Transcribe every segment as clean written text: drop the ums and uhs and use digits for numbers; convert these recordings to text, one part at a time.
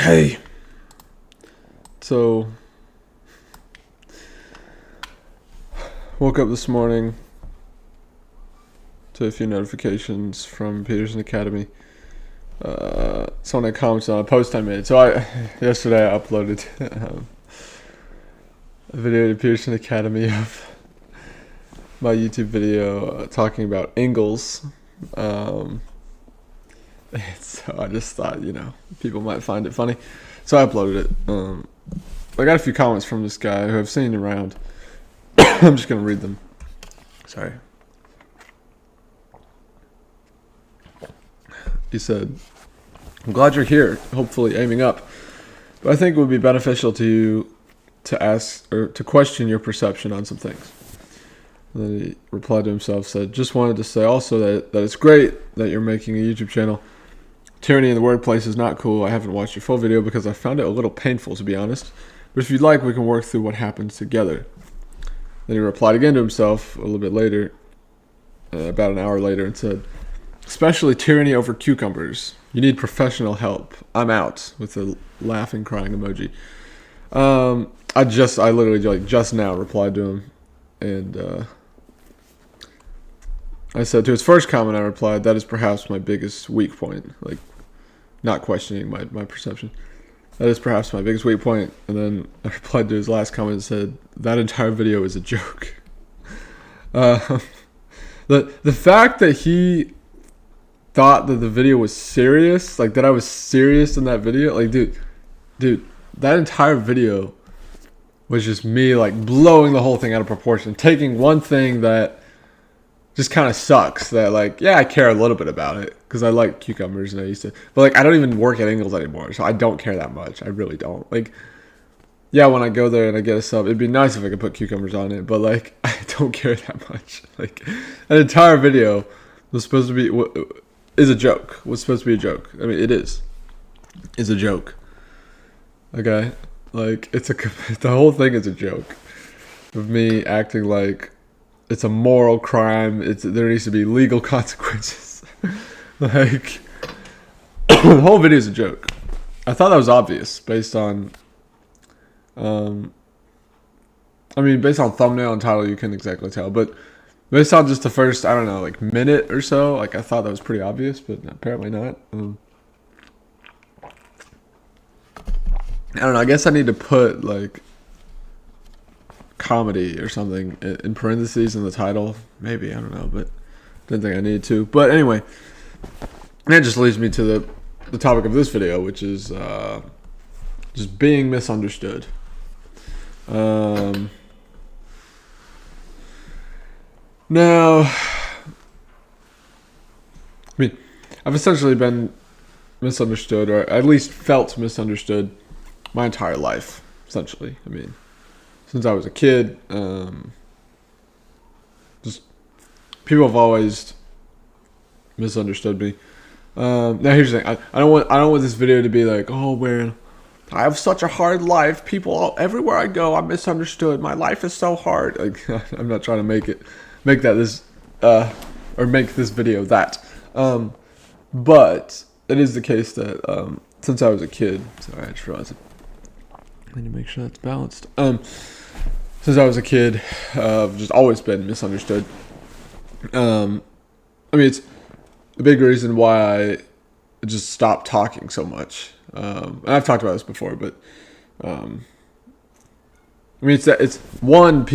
Hey, so woke up this morning to a few notifications from Peterson Academy. Someone had commented on a post I made. Yesterday I uploaded a video to Peterson Academy of my YouTube video talking about Ingalls. So I just thought, people might find it funny. So I uploaded it. I got a few comments from this guy who I've seen around. I'm just going to read them. Sorry. He said, "I'm glad you're here, hopefully aiming up. But I think it would be beneficial to you to ask or to question your perception on some things." And then he replied to himself, said, "Just wanted to say also that it's great that you're making a YouTube channel. Tyranny in the workplace is not cool. I haven't watched your full video because I found it a little painful, to be honest. But if you'd like, we can work through what happens together." Then he replied again to himself a little bit later, about an hour later, and said, "Especially tyranny over cucumbers. You need professional help. I'm out," with a laughing, crying emoji. I literally just now replied to him, and I said to his first comment, I replied, "That is perhaps my biggest weak point," like not questioning my perception. "That is perhaps my biggest weak point." And then I replied to his last comment and said, "That entire video is a joke." The fact that he thought that the video was serious, like that I was serious in that video, like dude, that entire video was just me like blowing the whole thing out of proportion, taking one thing that just kind of sucks, that like, yeah, I care a little bit about it because I like cucumbers and I used to, but like I don't even work at Ingalls anymore, so I don't care that much. I really don't. Like, yeah, when I go there and I get a sub, it'd be nice if I could put cucumbers on it, but like I don't care that much. Like, an entire video was supposed to be is a joke. Was supposed to be a joke. I mean, it is a joke. Okay, like the whole thing is a joke of me acting like it's a moral crime. There needs to be legal consequences. Like, the whole video is a joke. I thought that was obvious based on, based on thumbnail and title, you couldn't exactly tell, but based on just the first, I don't know, like minute or so, like I thought that was pretty obvious, but apparently not. I don't know. I guess I need to put like comedy or something in parentheses in the title. Maybe, I don't know, but didn't think I needed to. But anyway, that just leads me to the topic of this video, which is just being misunderstood. Now, I've essentially been misunderstood, or at least felt misunderstood, my entire life, essentially. Since I was a kid, just people have always misunderstood me. Now here's the thing: I don't want this video to be like, "Oh man, I have such a hard life. Everywhere I go, I'm misunderstood. My life is so hard." Like, I'm not trying to make this video that. But it is the case that since I was a kid, sorry, I just realized it. I need to make sure that's balanced. Since I was a kid, I've just always been misunderstood. It's a big reason why I just stopped talking so much. And I've talked about this before, but it's one,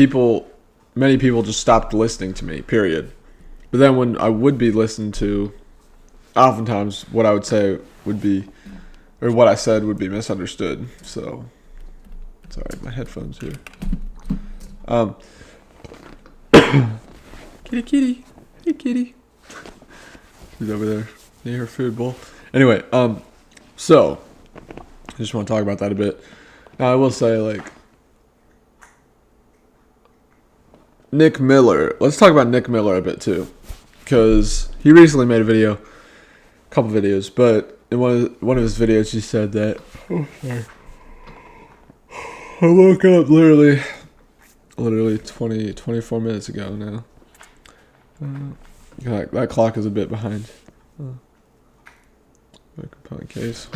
many people just stopped listening to me, period. But then when I would be listened to, oftentimes what I would say would be, or what I said would be misunderstood. So, sorry, my headphones here. Kitty. Hey, kitty. She's over there near her food bowl. Anyway, so I just want to talk about that a bit. Now, I will say, like, Nick Miller. Let's talk about Nick Miller a bit too, because he recently made a couple videos, but in one of his videos, he said that. Oh, sorry. I woke up literally 24 minutes ago now. That clock is a bit behind. Component case.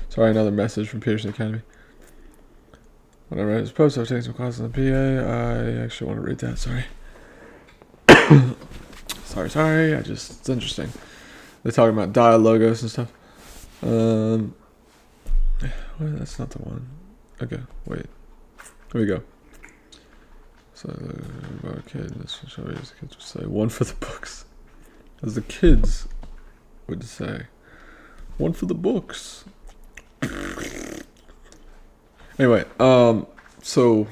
Sorry, another message from Pearson Academy. When I read his post, I was taking some classes in the PA. I actually want to read that. Sorry. sorry. It's interesting. They're talking about dialogos and stuff. Well, that's not the one. Okay, wait. Here we go. So, okay, this show you as the kids would say. One for the books. As the kids would say. One for the books. Anyway, so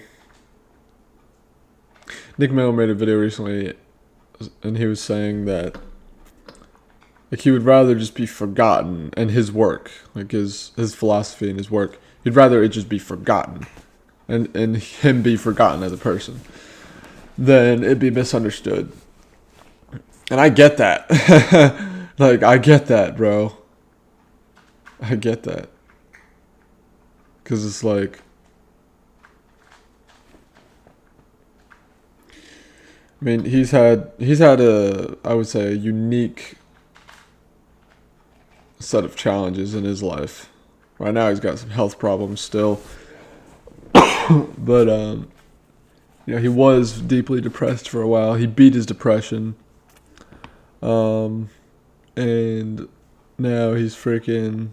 Nick Miller made a video recently, and he was saying that like he would rather just be forgotten, and his work, like his philosophy and his work, he'd rather it just be forgotten, and him be forgotten as a person, than it be misunderstood. And I get that. Like, I get that, bro. I get that. Because it's like, I mean, he's had I would say, a unique set of challenges in his life. Right now he's got some health problems still. But, he was deeply depressed for a while. He beat his depression. And now he's freaking,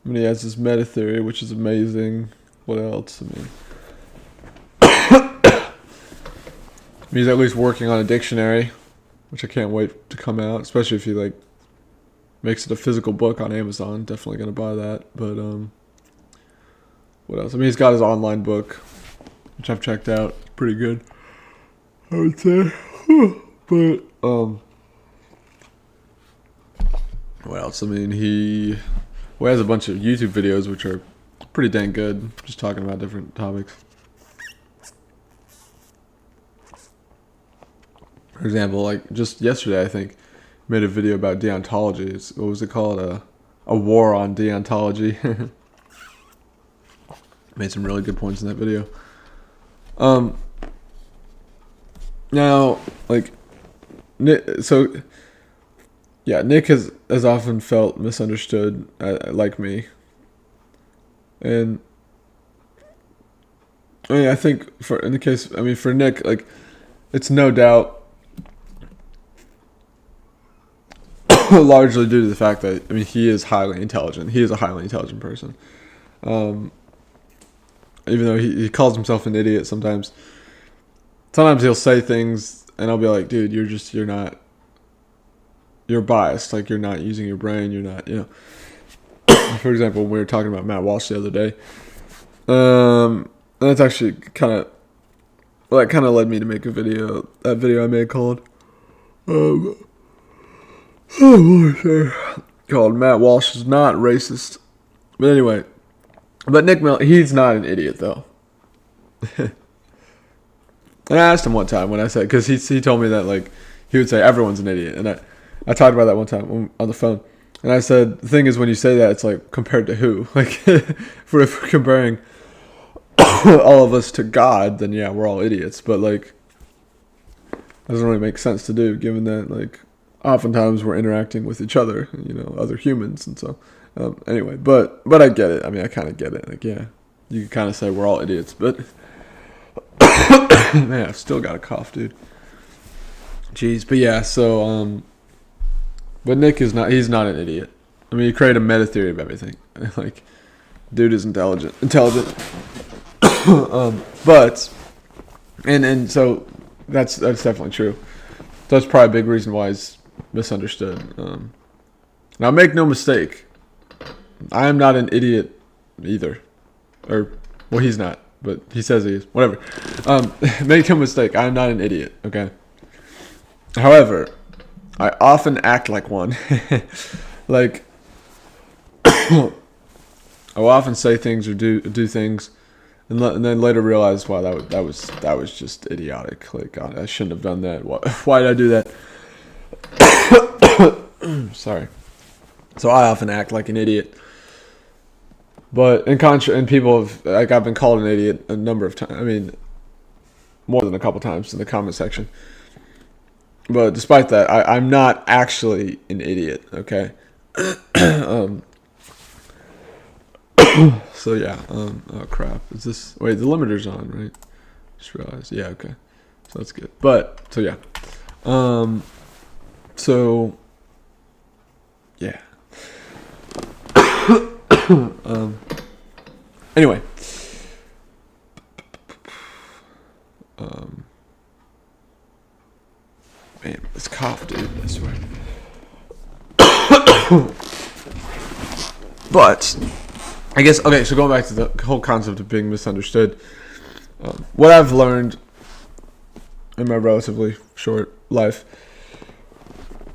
he has this meta theory, which is amazing. What else? He's at least working on a dictionary, which I can't wait to come out, especially if he makes it a physical book on Amazon. Definitely gonna buy that. But what else? He's got his online book, which I've checked out. Pretty good, I would say. But what else? He has a bunch of YouTube videos which are pretty dang good, just talking about different topics. For example, like just yesterday, I think, made a video about deontology. What was it called? A war on deontology. Made some really good points in that video. Now, like, so, yeah, Nick has often felt misunderstood, like me. And I think for Nick, like, it's no doubt largely due to the fact that, he is highly intelligent. He is a highly intelligent person. Even though he calls himself an idiot sometimes. Sometimes he'll say things and I'll be like, dude, you're biased. Like, you're not using your brain. You're not, For example, when we were talking about Matt Walsh the other day, that's actually that kind of led me to make a video. That video I made called called Matt Walsh is not racist. But anyway, Nick Miller, he's not an idiot though. And I asked him one time when I said, because he told me that, like, he would say everyone's an idiot, and I talked about that one time on the phone, and I said, the thing is, when you say that, it's like, compared to who? Like, if we're comparing all of us to God, then yeah, we're all idiots, but like, doesn't really make sense to do, given that, like, oftentimes we're interacting with each other, other humans, and so, anyway, but I get it. I kind of get it. Like, yeah, you can kind of say we're all idiots, but man, I've still got a cough, dude. Jeez, but yeah, so, but Nick he's not an idiot. He created a meta theory of everything. Like, dude is intelligent. But, and so that's definitely true. That's probably a big reason why he's misunderstood. Now, make no mistake, I am not an idiot either. Or, well, he's not, but he says he is. Whatever. Make no mistake, I am not an idiot, okay? However, I often act like one. Like, I will often say things or do things, and then later realize, wow, that was just idiotic. Like, God, I shouldn't have done that. Why did I do that? Sorry. So I often act like an idiot. But and people have, like, I've been called an idiot a number of times. More than a couple times in the comment section. But despite that, I'm not actually an idiot, okay? So yeah, oh crap. Is this, wait, the limiter's on, right? Just realized. Yeah, okay. So that's good. But, so yeah. So, yeah. Anyway. Man, this cough, dude, I swear. But, I guess, okay, so going back to the whole concept of being misunderstood, what I've learned in my relatively short life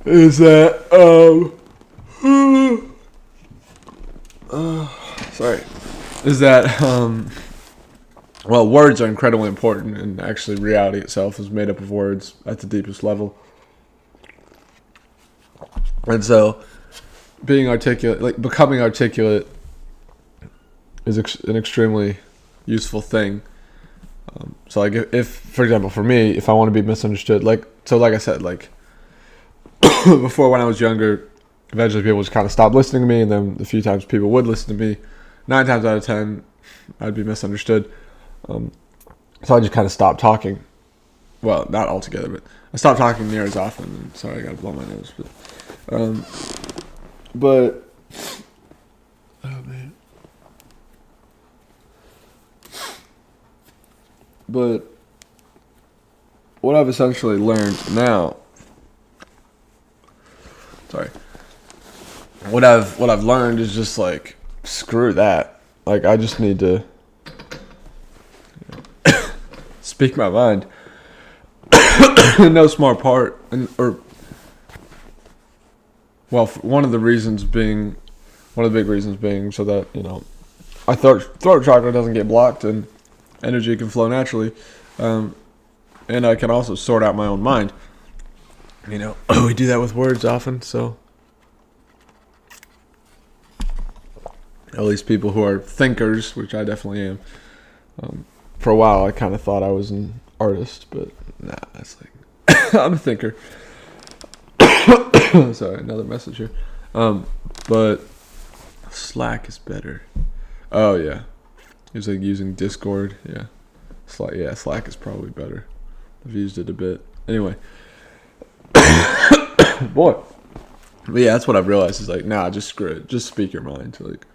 is that, sorry, is that, well, words are incredibly important, and actually reality itself is made up of words at the deepest level. And so, being articulate, like becoming articulate, is an extremely useful thing. So, like, if, for example, for me, if I want to be misunderstood, like I said, like, before when I was younger, eventually people just kind of stopped listening to me, and then the few times people would listen to me, 9 times out of 10, I'd be misunderstood. So I just kind of stopped talking. Well, not altogether, but I stopped talking near as often. Sorry, I gotta blow my nose. But oh man. But what I've essentially learned now. Sorry. What I've learned is just like, screw that. Like, I just need to speak my mind. No smart part, one of the big reasons being so that, you know, my throat chakra doesn't get blocked and energy can flow naturally, and I can also sort out my own mind. You know, we do that with words often, so at least people who are thinkers, which I definitely am. For a while, I kind of thought I was an artist, but nah, it's like I'm a thinker. Sorry, another message here. But Slack is better. Oh yeah, he was like using Discord. Yeah, Slack is probably better. I've used it a bit. Anyway, boy. But yeah, that's what I've realized is like, nah, just screw it. Just speak your mind. Like,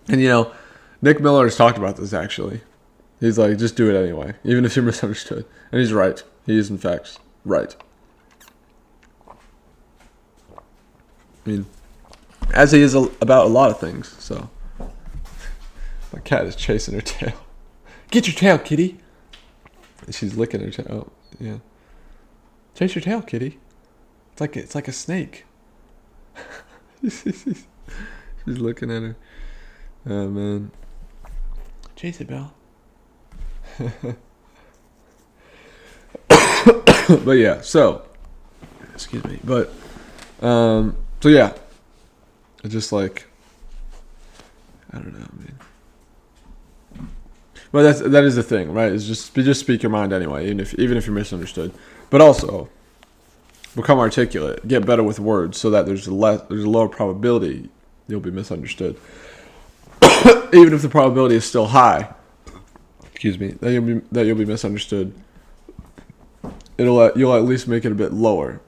and you know, Nick Miller has talked about this actually. He's like, just do it anyway, even if you're misunderstood. And he's right. He is in fact right. I mean, as he is about a lot of things. So, my cat is chasing her tail. Get your tail, kitty. She's licking her tail. Oh, yeah. Chase your tail, kitty. It's like a snake. She's looking at her. Oh man. Chase it, Belle. But yeah, so excuse me. But so yeah. It's just like, I don't know, man. But that is the thing, right? Is just speak your mind anyway, even if you're misunderstood. But also become articulate, get better with words, so that there's a lower probability you'll be misunderstood. Even if the probability is still high, excuse me, that you'll be misunderstood. You'll at least make it a bit lower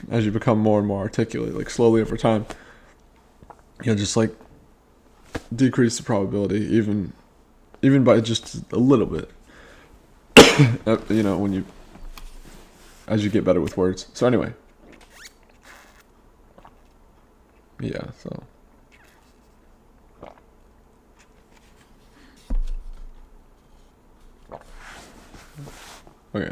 as you become more and more articulate. Like slowly over time, you'll just like decrease the probability, even by just a little bit. You know, as you get better with words. So anyway, yeah. So. Okay,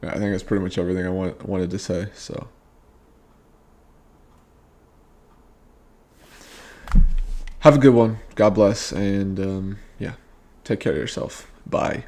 I think that's pretty much everything I wanted to say, so. Have a good one. God bless, and yeah, take care of yourself. Bye.